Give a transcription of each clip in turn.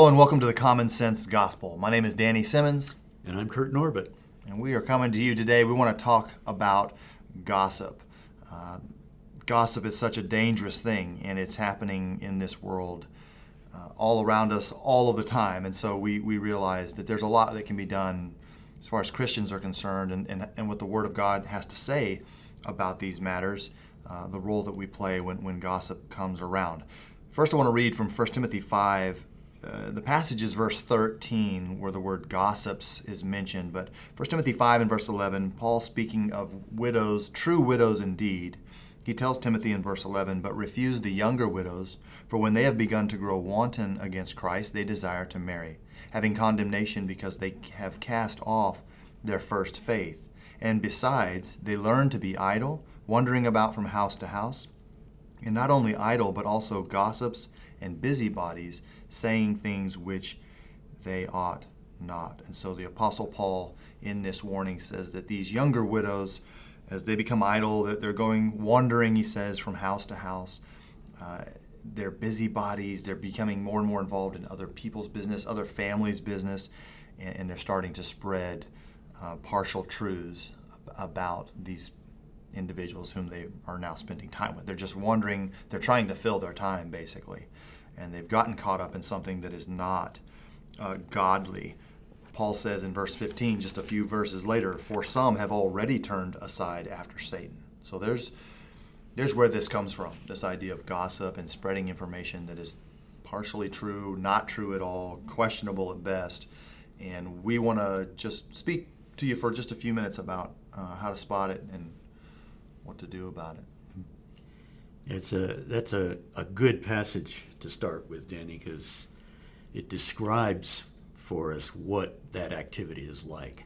Hello and welcome to the Common Sense Gospel. My name is Danny Simmons. And I'm Kurt Norbert. And we are coming to you today. We want to talk about gossip. Gossip is such a dangerous thing, and it's happening in this world all around us all of the time. And so we realize that there's a lot that can be done as far as Christians are concerned and what the Word of God has to say about these matters, the role that we play when gossip comes around. First, I want to read from 1 Timothy 5. The passage is verse 13 where the word gossips is mentioned, but 1 Timothy 5 and verse 11, Paul speaking of widows, true widows indeed, he tells Timothy in verse 11, but refuse the younger widows, for when they have begun to grow wanton against Christ, they desire to marry, having condemnation because they have cast off their first faith. And besides, they learn to be idle, wandering about from house to house, and not only idle, but also gossips and busybodies, saying things which they ought not. And so the Apostle Paul in this warning says that these younger widows, as they become idle, that they're going wandering, he says, from house to house. They're busybodies. They're becoming more and more involved in other people's business, other families' business, and they're starting to spread partial truths about these individuals whom they are now spending time with. They're just wandering. They're trying to fill their time, basically. And they've gotten caught up in something that is not godly. Paul says in verse 15, just a few verses later, for some have already turned aside after Satan. So there's where this comes from, this idea of gossip and spreading information that is partially true, not true at all, questionable at best. And we want to just speak to you for just a few minutes about how to spot it and what to do about it. That's a good passage to start with, Danny, because it describes for us what that activity is like.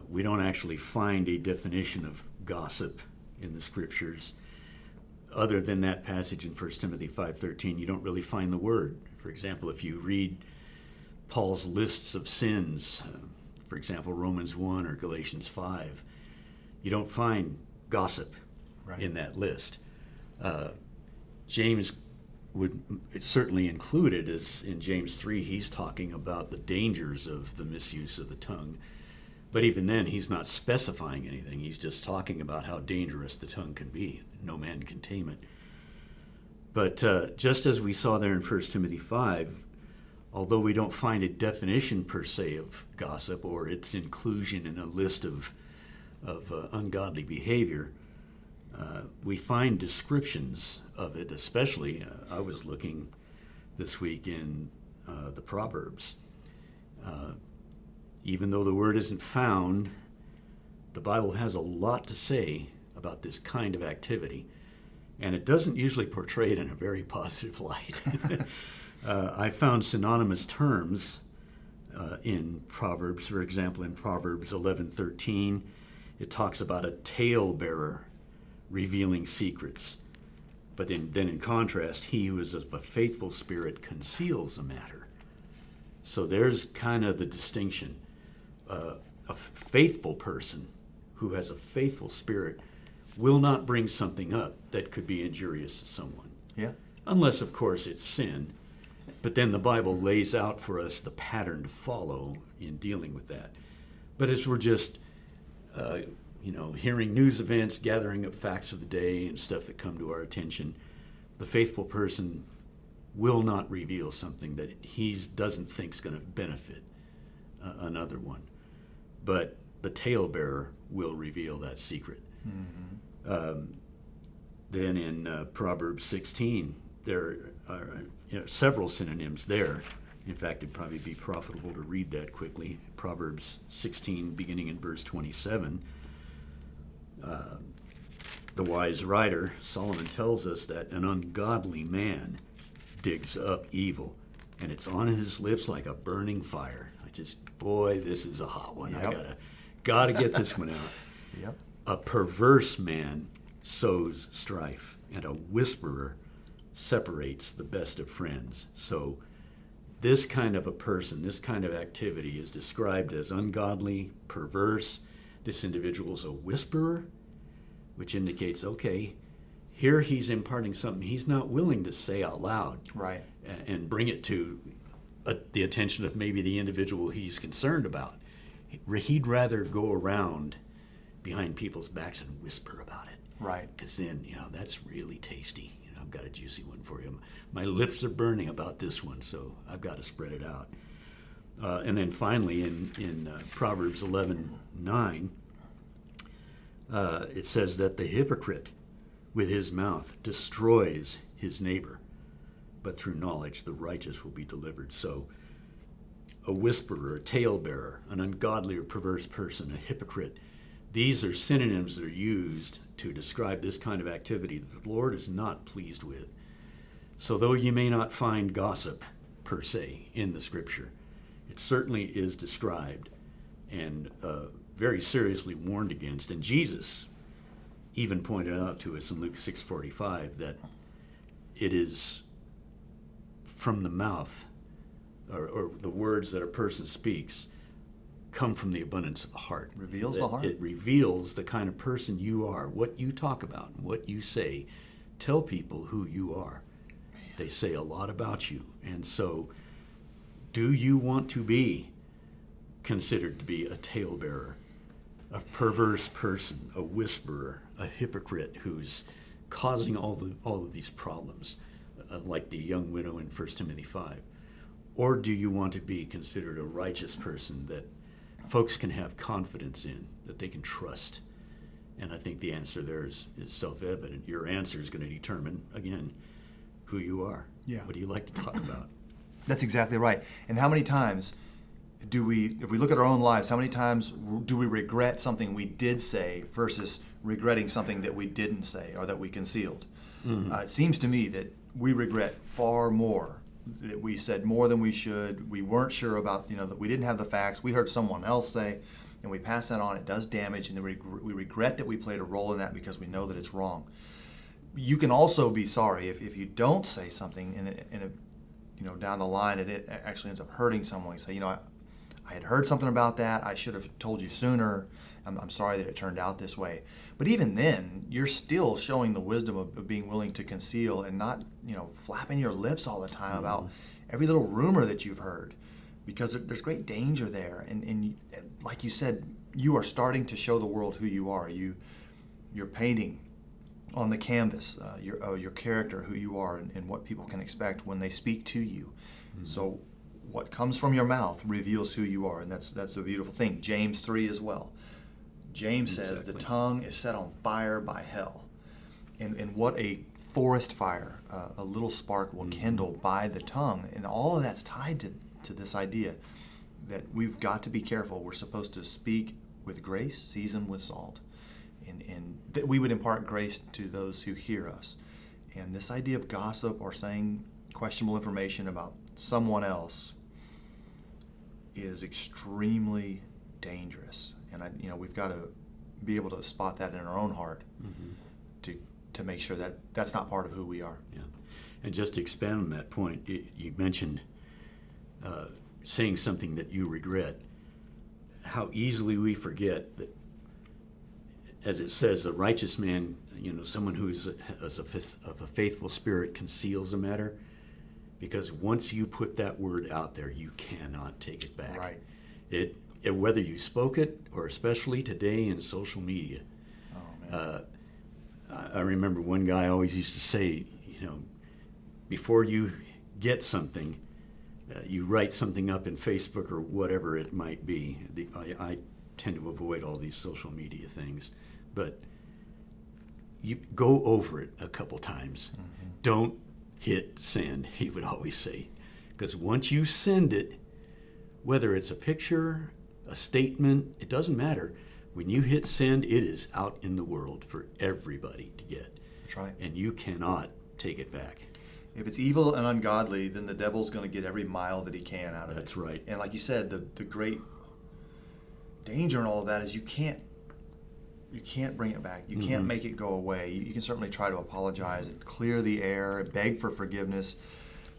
We don't actually find a definition of gossip in the scriptures. Other than that passage in 1 Timothy 5:13, you don't really find the word. For example, if you read Paul's lists of sins, for example, Romans 1 or Galatians 5, you don't find gossip in that list. James would certainly include it, as in James 3, he's talking about the dangers of the misuse of the tongue. But even then, he's not specifying anything. He's just talking about how dangerous the tongue can be. No man can tame it. But just as we saw there in 1 Timothy 5, although we don't find a definition per se of gossip or its inclusion in a list of ungodly behavior, we find descriptions of it, especially, I was looking this week in the Proverbs. Even though the word isn't found, the Bible has a lot to say about this kind of activity, and it doesn't usually portray it in a very positive light. I found synonymous terms in Proverbs. For example, in Proverbs 11:13, it talks about a talebearer revealing secrets. But then in contrast, he who is of a faithful spirit conceals a matter. So there's kind of the distinction. A faithful person who has a faithful spirit will not bring something up that could be injurious to someone. Yeah. Unless, of course, it's sin. But then the Bible lays out for us the pattern to follow in dealing with that. But as we're just hearing news events, gathering up facts of the day and stuff that come to our attention, the faithful person will not reveal something that he doesn't think is going to benefit another one. But the talebearer will reveal that secret. Mm-hmm. Then in Proverbs 16, there are several synonyms there. In fact, it'd probably be profitable to read that quickly. Proverbs 16, beginning in verse 27, the wise writer, Solomon, tells us that an ungodly man digs up evil, and it's on his lips like a burning fire. Boy, this is a hot one. Yep. I gotta get this one out. Yep. A perverse man sows strife, and a whisperer separates the best of friends. So this kind of a person, this kind of activity is described as ungodly, perverse. This individual is a whisperer, which indicates, okay, here he's imparting something he's not willing to say out loud. Right. And bring it to the attention of maybe the individual he's concerned about. He'd rather go around behind people's backs and whisper about it. Right. Because then, that's really tasty. I've got a juicy one for you. My lips are burning about this one, so I've got to spread it out. And then finally, in Proverbs 11:9, it says that the hypocrite with his mouth destroys his neighbor, but through knowledge the righteous will be delivered. So a whisperer, a talebearer, an ungodly or perverse person, a hypocrite, these are synonyms that are used to describe this kind of activity that the Lord is not pleased with. So though you may not find gossip per se in the scripture, it certainly is described and very seriously warned against. And Jesus even pointed out to us in Luke 6:45 that it is from the mouth, or the words that a person speaks come from the abundance of the heart. Reveals the heart. It reveals the kind of person you are, what you talk about, what you say. Tell people who you are. They say a lot about you. And so, do you want to be considered to be a talebearer, a perverse person, a whisperer, a hypocrite who's causing all of these problems, like the young widow in 1 Timothy 5? Or do you want to be considered a righteous person that folks can have confidence in, that they can trust? And I think the answer there is self-evident. Your answer is going to determine, again, who you are. Yeah. What do you like to talk about? That's exactly right. And how many times if we look at our own lives, how many times do we regret something we did say versus regretting something that we didn't say or that we concealed? Mm-hmm. It seems to me that we regret far more, that we said more than we should. We weren't sure about, that we didn't have the facts. We heard someone else say, and we pass that on. It does damage, and then we regret that we played a role in that because we know that it's wrong. You can also be sorry if you don't say something and down the line it actually ends up hurting someone. You say, I had heard something about that. I should have told you sooner. I'm sorry that it turned out this way. But even then, you're still showing the wisdom of being willing to conceal and not, flapping your lips all the time about every little rumor that you've heard, because there's great danger there. And like you said, you are starting to show the world who you are. You're painting on the canvas your character, who you are, and what people can expect when they speak to you. Mm-hmm. So what comes from your mouth reveals who you are, and that's a beautiful thing. James 3 as well. James says the tongue is set on fire by hell. And what a forest fire a little spark will kindle by the tongue. And all of that's tied to this idea that we've got to be careful. We're supposed to speak with grace, seasoned with salt. And that we would impart grace to those who hear us. And this idea of gossip or saying questionable information about someone else is extremely dangerous. And we've got to be able to spot that in our own heart to make sure that that's not part of who we are. Yeah. And just to expand on that point, you mentioned saying something that you regret. How easily we forget that, as it says, a righteous man, someone who's of a faithful spirit conceals a matter, because once you put that word out there, you cannot take it back. Right. Whether you spoke it, or especially today in social media. Oh, man. I remember one guy always used to say, before you get something, you write something up in Facebook or whatever it might be. I tend to avoid all these social media things, but you go over it a couple times. Mm-hmm. Don't hit send, he would always say, because once you send it, whether it's a picture, a statement, it doesn't matter. When you hit send, it is out in the world for everybody to get. That's right. And you cannot take it back. If it's evil and ungodly, then the devil's going to get every mile that he can out of it. That's right. And like you said, the great danger in all of that is you can't bring it back. You can't make it go away. You can certainly try to apologize and clear the air, beg for forgiveness,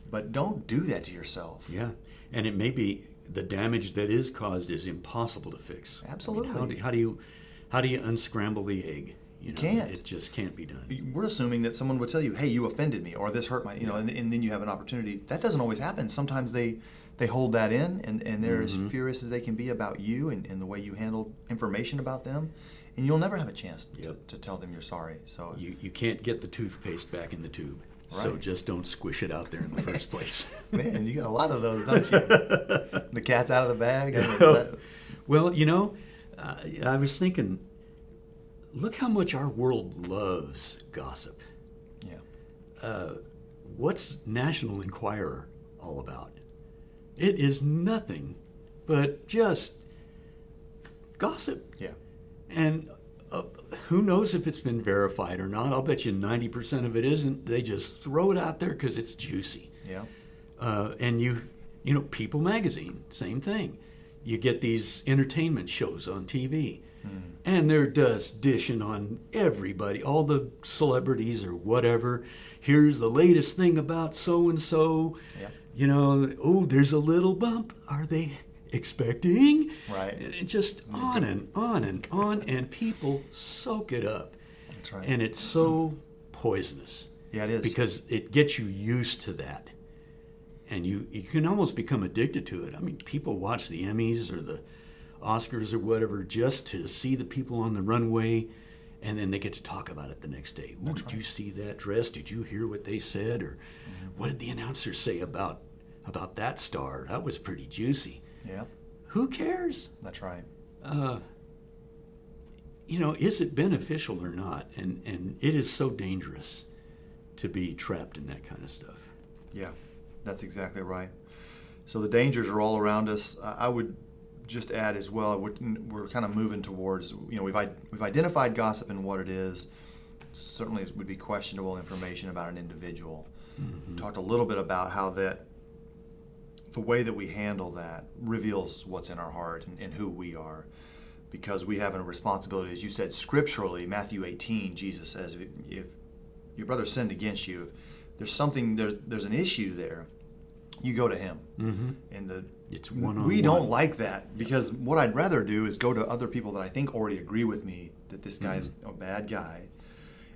but don't do that to yourself. Yeah, and it may be the damage that is caused is impossible to fix. Absolutely. I mean, how do you unscramble the egg? You can't. It just can't be done. We're assuming that someone would tell you, "Hey, you offended me," or "This hurt my," and then you have an opportunity. That doesn't always happen. Sometimes they they hold that in, and they're as furious as they can be about you and the way you handle information about them, and you'll never have a chance to tell them you're sorry. So You can't get the toothpaste back in the tube, so Right. just don't squish it out there in the first place. man, you got a lot of those, don't you? The cat's out of the bag. I mean, is that- Well, I was thinking, look how much our world loves gossip. yeah, What's National Enquirer all about? It is nothing but just gossip. yeah, And who knows if it's been verified or not? I'll bet you 90% of it isn't. They just throw it out there because it's juicy. yeah, And People Magazine, same thing. You get these entertainment shows on TV, and they're just dishing on everybody, all the celebrities or whatever. Here's the latest thing about so and so. yeah. Oh, there's a little bump. Are they expecting? Right. And just on and on and on, and people soak it up. That's right. And it's so poisonous. Yeah, it is. Because it gets you used to that. And you can almost become addicted to it. I mean, people watch the Emmys or the Oscars or whatever just to see the people on the runway, and then they get to talk about it the next day. Ooh, did you see that dress? Did you hear what they said? Or what did the announcer say about that star? That was pretty juicy. Yeah, Who cares? that's right. Is it beneficial or not? And it is so dangerous to be trapped in that kind of stuff. Yeah, that's exactly right. So the dangers are all around us. I would just add as well, we're kind of moving towards, we've identified gossip and what it is. Certainly it would be questionable information about an individual. Talked a little bit about how the way that we handle that reveals what's in our heart and who we are, because we have a responsibility, as you said, scripturally. Matthew 18, Jesus says, if your brother sinned against you, if there's something, there's an issue there, you go to him. And It's one-on-one. we don't like that, because what I'd rather do is go to other people that I think already agree with me that this guy's a bad guy,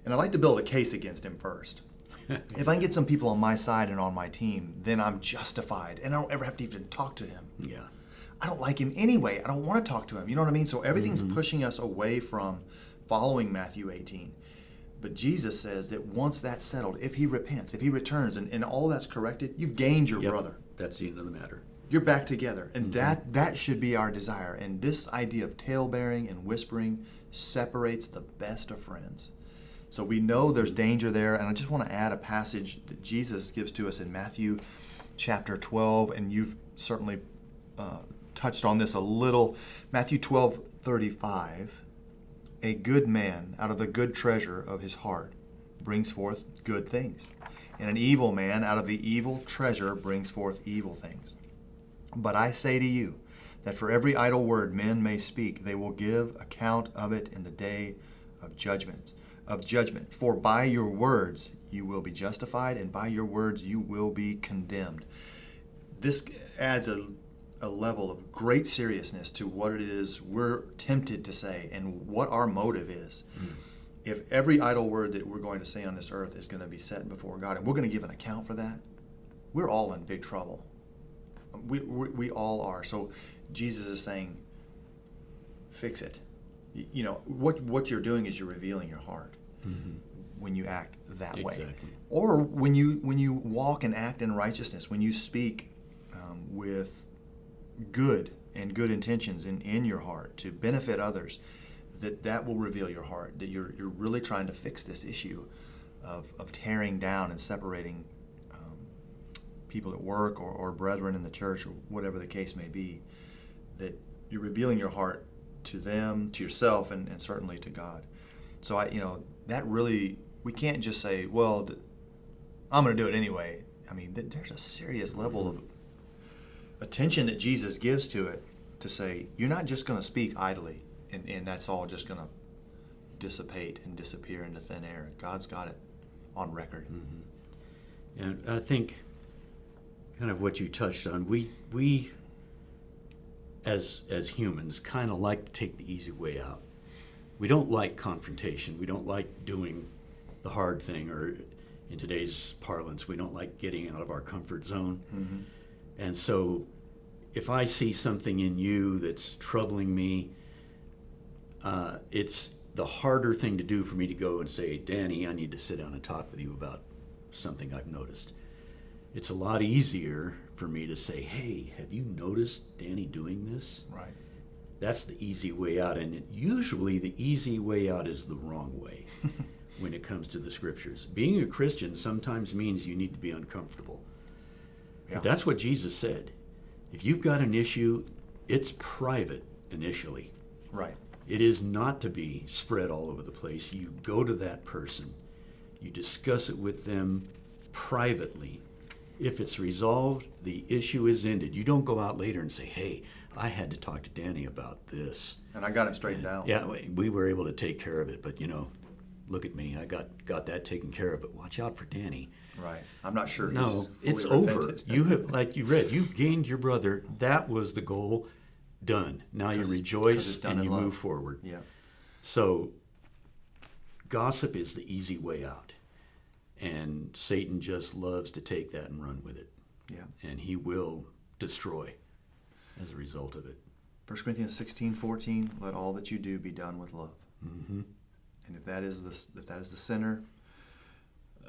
and I like to build a case against him first. If I can get some people on my side and on my team, then I'm justified, and I don't ever have to even talk to him. Yeah. I don't like him anyway. I don't want to talk to him. You know what I mean? So everything's pushing us away from following Matthew 18. But Jesus says that once that's settled, if he repents, if he returns, and all that's corrected, you've gained your brother. That's the end of the matter. You're back together. And that should be our desire. And this idea of tale-bearing and whispering separates the best of friends. So we know there's danger there. And I just want to add a passage that Jesus gives to us in Matthew chapter 12. And you've certainly touched on this a little. Matthew 12:35. A good man out of the good treasure of his heart brings forth good things, and an evil man out of the evil treasure brings forth evil things. But I say to you that for every idle word men may speak, they will give account of it in the day of judgment. For by your words you will be justified, and by your words you will be condemned. This adds a level of great seriousness to what it is we're tempted to say and what our motive is. If every idle word that we're going to say on this earth is going to be set before God, and we're going to give an account for that, we're all in big trouble. We all are. So Jesus is saying, fix it. What you're doing is you're revealing your heart when you act that way. Exactly. Or when you walk and act in righteousness, when you speak with good intentions in your heart to benefit others, that will reveal your heart, that you're really trying to fix this issue of tearing down and separating people at work or brethren in the church or whatever the case may be, that you're revealing your heart to them, to yourself, and certainly to God. So that really, we can't just say, well, I'm going to do it anyway. I mean, there's a serious level of attention that Jesus gives to it, to say, you're not just going to speak idly, and that's all just going to dissipate and disappear into thin air. God's got it on record. And I think kind of what you touched on, we as humans kind of like to take the easy way out. We don't like confrontation. We don't like doing the hard thing, or in today's parlance, we don't like getting out of our comfort zone. And so if I see something in you that's troubling me, it's the harder thing to do for me to go and say, Danny, I need to sit down and talk with you about something I've noticed. It's a lot easier for me to say, hey, have you noticed Danny doing this? Right. That's the easy way out. And usually the easy way out is the wrong way when it comes to the scriptures. Being a Christian sometimes means you need to be uncomfortable. Yeah. But that's what Jesus said. If you've got an issue, it's private initially. Right. It is not to be spread all over the place. You go to that person. You discuss it with them privately. If it's resolved, the issue is ended. You don't go out later and say, hey, I had to talk to Danny about this. And I got him straightened out. Yeah, we were able to take care of it, but look at me. I got that taken care of, but watch out for Danny. Right. I'm not sure. No, he's it's fully over. repented. You have, like you read, you've gained your brother. That was the goal. Done. Now you 'Cause it's rejoice done and in you love. move forward. Yeah. So gossip is the easy way out. And Satan just loves to take that and run with it. Yeah. And he will destroy as a result of it. 1 Corinthians 16:14, let all that you do be done with love. Mm-hmm. And if that is the center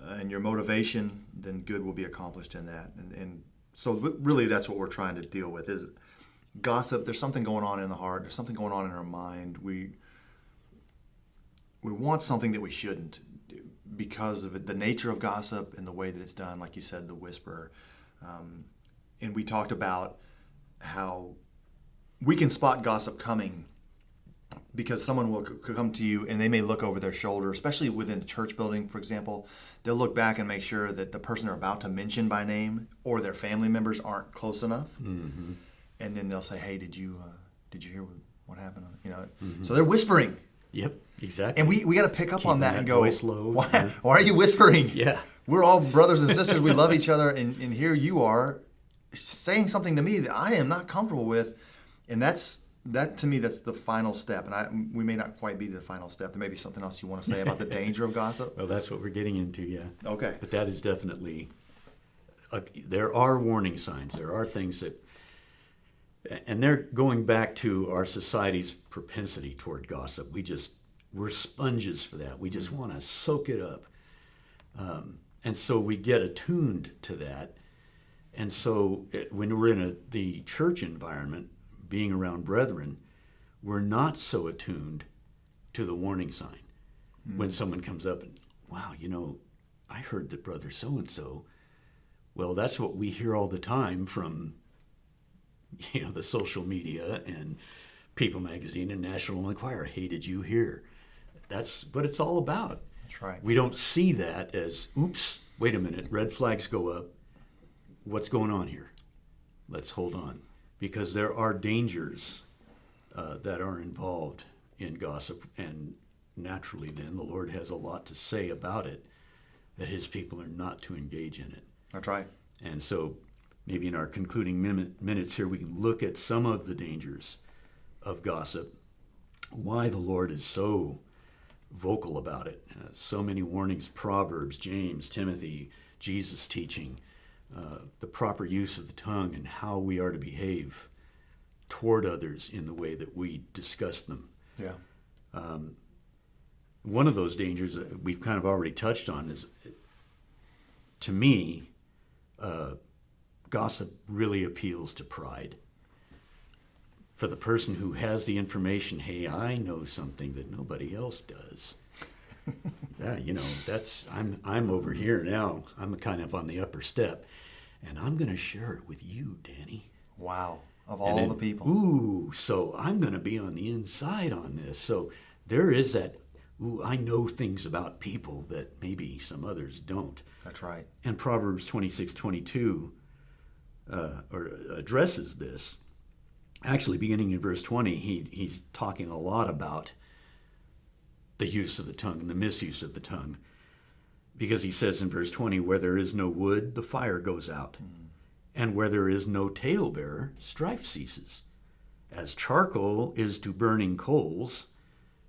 and your motivation, then good will be accomplished in that. And so really that's what we're trying to deal with is gossip. There's something going on in the heart. There's something going on in our mind. We want something that we shouldn't because of the nature of gossip and the way that it's done, like you said, the whisper. And we talked about how we can spot gossip coming because someone will come to you and they may look over their shoulder, especially within a church building, for example. They'll look back and make sure that the person they're about to mention by name or their family members aren't close enough. Mm-hmm. And then they'll say, hey, did you hear what happened? So they're whispering. Yep, exactly. And we got to pick up Keeping on that and go, voice low. why are you whispering? Yeah. We're all brothers and sisters. We love each other. And here you are saying something to me that I am not comfortable with. And that to me, that's the final step. And we may not quite be the final step. There may be something else you want to say about the danger of gossip. Well, that's what we're getting into, yeah. Okay. But that is definitely, there are warning signs. There are things that, and they're going back to our society's propensity toward gossip. We're sponges for that. We just want to soak it up. And so we get attuned to that. And so when we're in the church environment, being around brethren, we're not so attuned to the warning sign. When someone comes up and, wow, I heard that brother so-and-so. Well, that's what we hear all the time from the social media and People Magazine and National Enquirer. Hey, did you hear? That's what it's all about. That's right. We don't see that as, oops, wait a minute, red flags go up. What's going on here? Let's hold on. Because there are dangers that are involved in gossip. And naturally then, the Lord has a lot to say about it, that his people are not to engage in it. That's right. And so maybe in our concluding minutes here, we can look at some of the dangers of gossip, why the Lord is so vocal about it. So many warnings, Proverbs, James, Timothy, Jesus teaching, the proper use of the tongue and how we are to behave toward others in the way that we discuss them. Yeah. One of those dangers that we've kind of already touched on is, to me, gossip really appeals to pride. For the person who has the information, hey, I know something that nobody else does. I'm over here now. I'm kind of on the upper step, and I'm going to share it with you, Danny. Wow. Of all the people. Ooh, so I'm going to be on the inside on this. So there is that, I know things about people that maybe some others don't. That's right. And Proverbs 26:22 addresses this. Actually, beginning in verse 20, he's talking a lot about the use of the tongue and the misuse of the tongue. Because he says in verse 20, where there is no wood, the fire goes out. And where there is no talebearer, strife ceases. As charcoal is to burning coals,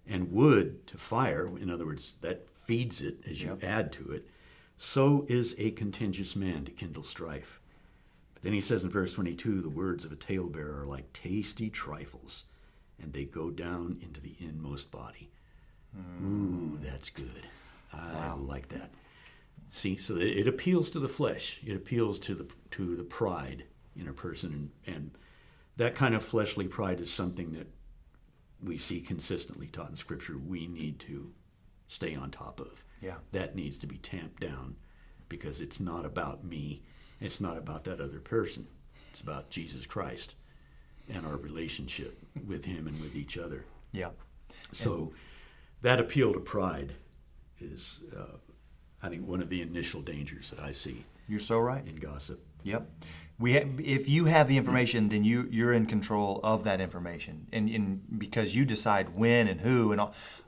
and wood to fire, in other words, that feeds it as you add to it, so is a contentious man to kindle strife. Then he says in verse 22, the words of a talebearer are like tasty trifles, and they go down into the inmost body. Ooh, that's good. I like that. See, so it appeals to the flesh. It appeals to the pride in a person, and that kind of fleshly pride is something that we see consistently taught in Scripture we need to stay on top of. Yeah. That needs to be tamped down, because it's not about me. It's not about that other person. It's about Jesus Christ and our relationship with him and with each other. Yeah. So that appeal to pride is, I think, one of the initial dangers that I see You're so right. in gossip. Yep. If you have the information, then you're in control of that information, and because you decide when and who, and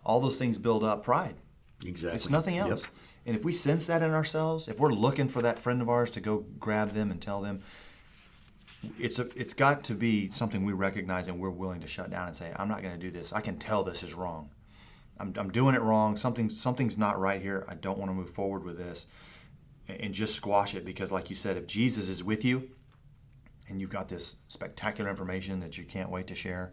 all those things build up pride. Exactly. It's nothing else. Yep. And if we sense that in ourselves, if we're looking for that friend of ours to go grab them and tell them, it's got to be something we recognize and we're willing to shut down and say, I'm not going to do this. I can tell this is wrong. I'm doing it wrong. Something's not right here. I don't want to move forward with this, and just squash it, because like you said, if Jesus is with you and you've got this spectacular information that you can't wait to share,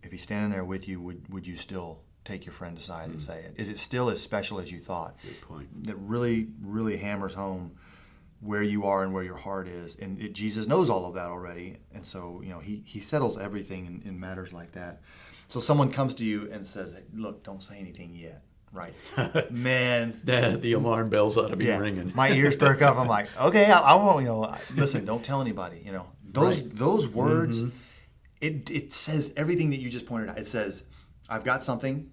if he's standing there with you, would you still take your friend aside and say it? Is it still as special as you thought? Good point. That really, really hammers home where you are and where your heart is. And Jesus knows all of that already. And so, he settles everything in matters like that. So someone comes to you and says, look, don't say anything yet. Right. Man. The alarm bells ought to be ringing. My ears perk up. I'm like, okay, I won't, listen, don't tell anybody, Those words, it says everything that you just pointed out. It says, I've got something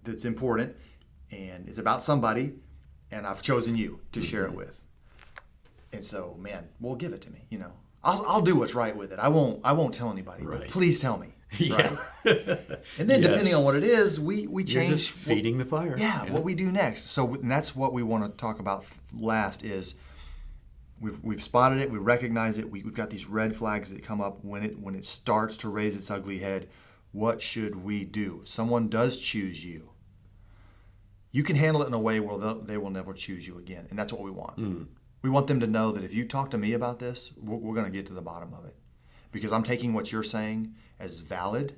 that's important, and it's about somebody, and I've chosen you to share it with. And so, man, well, give it to me. I'll do what's right with it. I won't tell anybody. Right. But please tell me. Yeah. Right? And then depending on what it is, we change. You're just feeding the fire. Yeah, what we do next. So and that's what we want to talk about last is we've spotted it, we recognize it, we've got these red flags that come up when it starts to raise its ugly head. What should we do? If someone does choose you, you can handle it in a way where they will never choose you again. And that's what we want. We want them to know that if you talk to me about this, we're going to get to the bottom of it. Because I'm taking what you're saying as valid,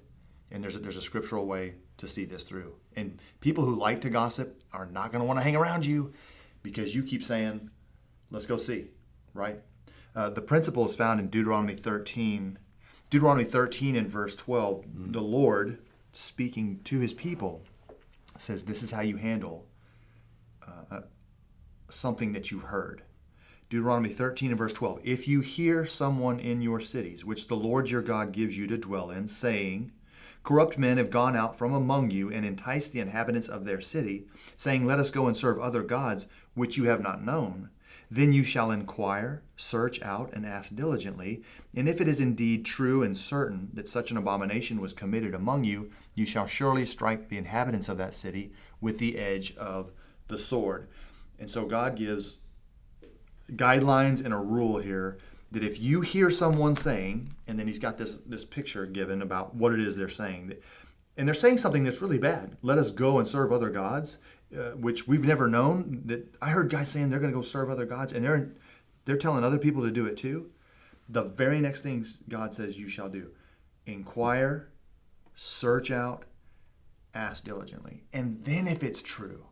and there's a scriptural way to see this through. And people who like to gossip are not going to want to hang around you because you keep saying, let's go see, right? The principle is found in Deuteronomy 13. Deuteronomy 13 and verse 12, the Lord, speaking to his people, says this is how you handle something that you've heard. Deuteronomy 13 and verse 12, if you hear someone in your cities, which the Lord your God gives you to dwell in, saying, corrupt men have gone out from among you and enticed the inhabitants of their city, saying, let us go and serve other gods, which you have not known. Then you shall inquire, search out, and ask diligently. And if it is indeed true and certain that such an abomination was committed among you, you shall surely strike the inhabitants of that city with the edge of the sword. And so God gives guidelines and a rule here that if you hear someone saying, and then he's got this picture given about what it is they're saying, and they're saying something that's really bad. Let us go and serve other gods, which we've never known. That I heard guys saying they're going to go serve other gods, and they're telling other people to do it too. The very next things God says you shall do: inquire, search out, ask diligently, and then if it's true,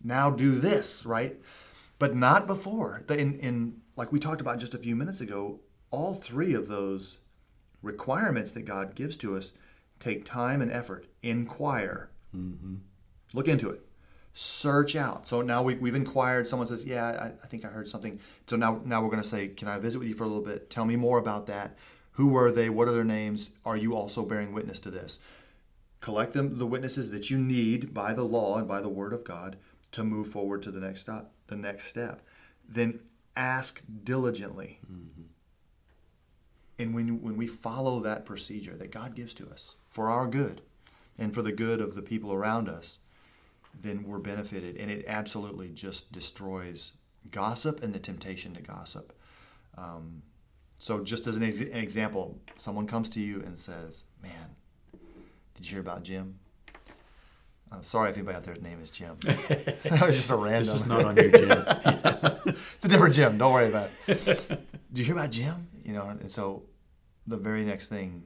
now do this, right? But not before. In like we talked about just a few minutes ago, all three of those requirements that God gives to us take time and effort. Inquire. Mm-hmm. Look into it. Search out. So now we've inquired. Someone says, yeah, I think I heard something. So now we're going to say, can I visit with you for a little bit? Tell me more about that. Who were they? What are their names? Are you also bearing witness to this? Collect the witnesses that you need by the law and by the word of God to move forward to the next step. Then ask diligently. Mm-hmm. And when we follow that procedure that God gives to us for our good and for the good of the people around us, then we're benefited. And it absolutely just destroys gossip and the temptation to gossip. So just as an example, someone comes to you and says, man, did you hear about Jim? Sorry if anybody out there's name is Jim. That was just a random. This is not on your Jim. It's a different Jim. Don't worry about it. Do you hear about Jim? You know, and so the very next thing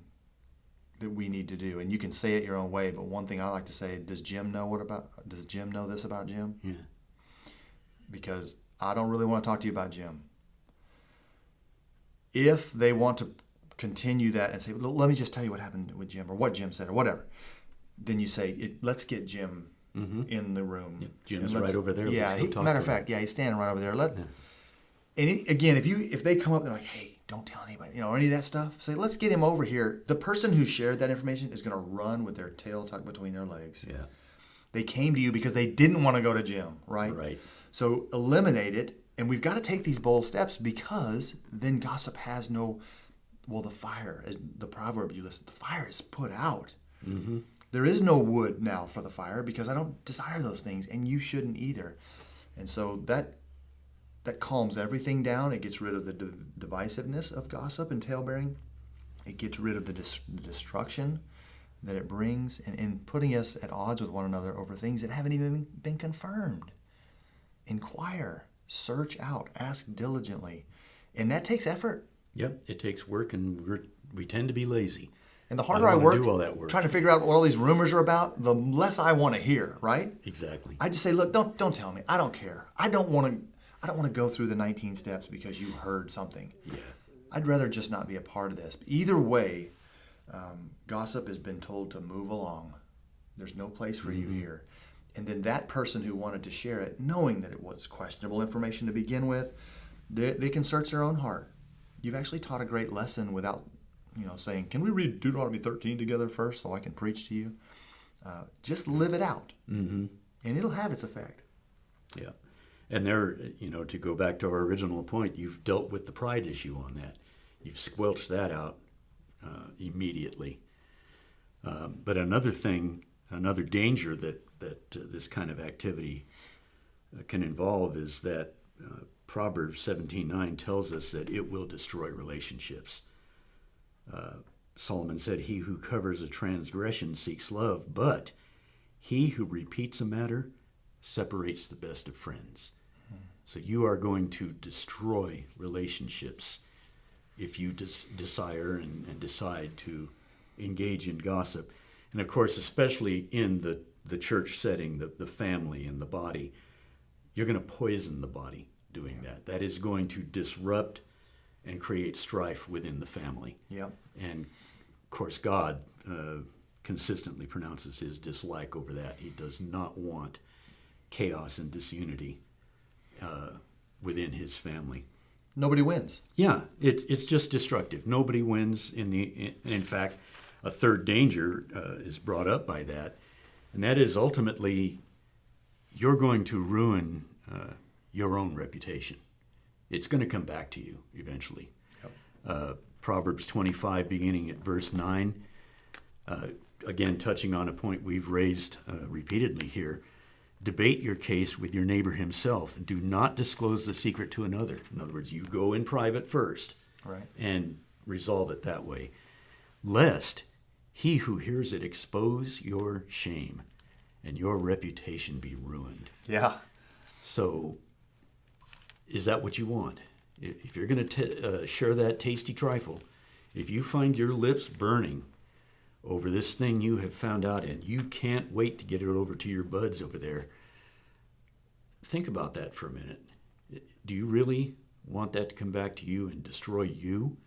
that we need to do, and you can say it your own way, but one thing I like to say, does Jim know this about Jim? Yeah. Because I don't really want to talk to you about Jim. If they want to continue that and say, let me just tell you what happened with Jim or what Jim said or whatever, then you say, let's get Jim in the room. Yeah. Jim's right over there. Yeah, Let's go talk matter to of him. fact, yeah, he's standing right over there. And again, if they come up, they're like, hey, don't tell anybody, you know, or any of that stuff, say, let's get him over here. The person who shared that information is going to run with their tail tucked between their legs. Yeah. They came to you because they didn't want to go to Jim, right? Right. So eliminate it, and we've got to take these bold steps because then gossip has no, the fire, as the proverb you listed, the fire is put out. Mm-hmm. There is no wood now for the fire because I don't desire those things, and you shouldn't either. And so that calms everything down. It gets rid of the divisiveness of gossip and talebearing. It gets rid of the destruction that it brings and putting us at odds with one another over things that haven't even been confirmed. Inquire, search out, ask diligently. And that takes effort. Yep. It takes work, and we tend to be lazy. And the harder I I don't work wanna do all that work. trying to figure out what all these rumors are about, the less I want to hear, right? Exactly. I just say, look, don't tell me. I don't care. I don't want to go through the 19 steps because you heard something. Yeah. I'd rather just not be a part of this. Either way, gossip has been told to move along. There's no place for you here. And then that person who wanted to share it, knowing that it was questionable information to begin with, they can search their own heart. You've actually taught a great lesson without, saying, can we read Deuteronomy 13 together first so I can preach to you? Just live it out, and it'll have its effect. Yeah. And there, to go back to our original point, you've dealt with the pride issue on that. You've squelched that out immediately. But another danger that this kind of activity can involve is that Proverbs 17:9 tells us that it will destroy relationships. Solomon said, he who covers a transgression seeks love, but he who repeats a matter separates the best of friends. So you are going to destroy relationships if you desire and decide to engage in gossip. And of course, especially in the church setting, the family and the body, you're going to poison the body doing that. That is going to disrupt and create strife within the family. Yep. And of course, God consistently pronounces his dislike over that. He does not want chaos and disunity within his family. Nobody wins. Yeah, it's just destructive. Nobody wins. In fact, a third danger is brought up by that, and that is ultimately you're going to ruin your own reputation. It's going to come back to you eventually. Yep. Proverbs 25, beginning at verse 9, again touching on a point we've raised repeatedly here. Debate your case with your neighbor himself, and do not disclose the secret to another. In other words, you go in private first, right, and resolve it that way, lest he who hears it expose your shame and your reputation be ruined. Yeah. So, is that what you want? If you're going to share that tasty trifle, if you find your lips burning over this thing you have found out and you can't wait to get it over to your buds over there, think about that for a minute. Do you really want that to come back to you and destroy you?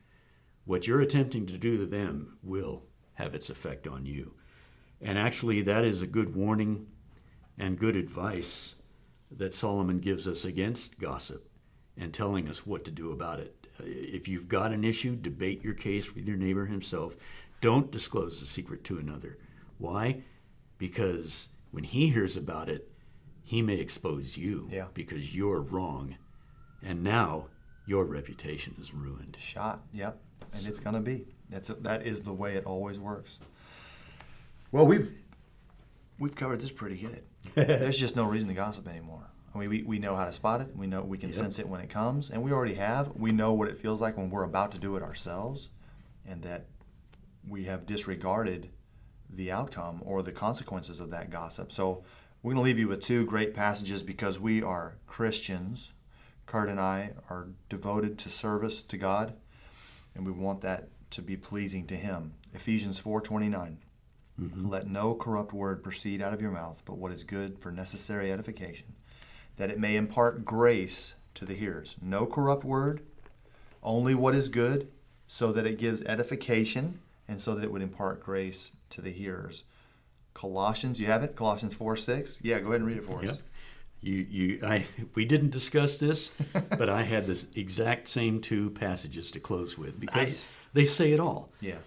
What you're attempting to do to them will have its effect on you. And actually, that is a good warning and good advice that Solomon gives us against gossip and telling us what to do about it. If you've got an issue, debate your case with your neighbor himself. Don't disclose the secret to another. Why? Because when he hears about it, he may expose you because you're wrong. And now your reputation is ruined. Shot, yep. And it's going to be. That is the way it always works. Well, we've covered this pretty good. There's just no reason to gossip anymore. I mean, we know how to spot it. We know we can sense it when it comes, and we already have. We know what it feels like when we're about to do it ourselves, and that we have disregarded the outcome or the consequences of that gossip. So we're going to leave you with two great passages because we are Christians. Kurt and I are devoted to service to God, and we want that to be pleasing to Him. Ephesians 4:29. Let no corrupt word proceed out of your mouth, but what is good for necessary edification, that it may impart grace to the hearers. No corrupt word, only what is good, so that it gives edification and so that it would impart grace to the hearers. Colossians, you have it? Colossians 4:6. Yeah, go ahead and read it for us. Yep. We didn't discuss this, but I had this exact same two passages to close with because Nice. they say it all. Yeah.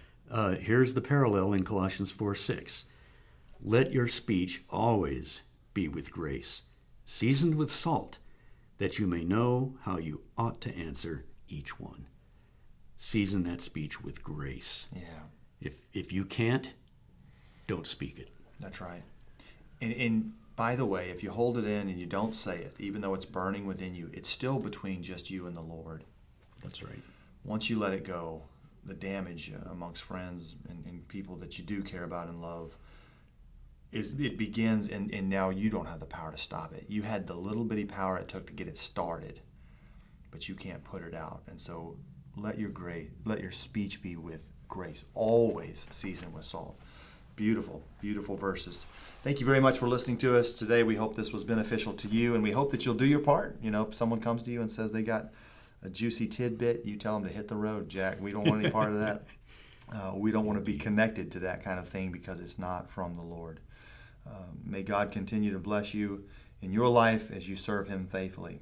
Here's the parallel in Colossians 4:6. Let your speech always be with grace, seasoned with salt, that you may know how you ought to answer each one. Season that speech with grace. Yeah, If you can't, don't speak it. that's right. And by the way, if you hold it in and you don't say it, even though it's burning within you, it's still between just you and the Lord. That's right. Once you let it go, the damage amongst friends and people that you do care about and love, it begins, and now you don't have the power to stop it. You had the little bitty power it took to get it started, but you can't put it out. And so let your speech be with grace, always seasoned with salt. Beautiful, beautiful verses. Thank you very much for listening to us today. We hope this was beneficial to you, and we hope that you'll do your part. You know, if someone comes to you and says they got a juicy tidbit, you tell them to hit the road, Jack. We don't want any part of that. We don't want to be connected to that kind of thing because it's not from the Lord. May God continue to bless you in your life as you serve Him faithfully.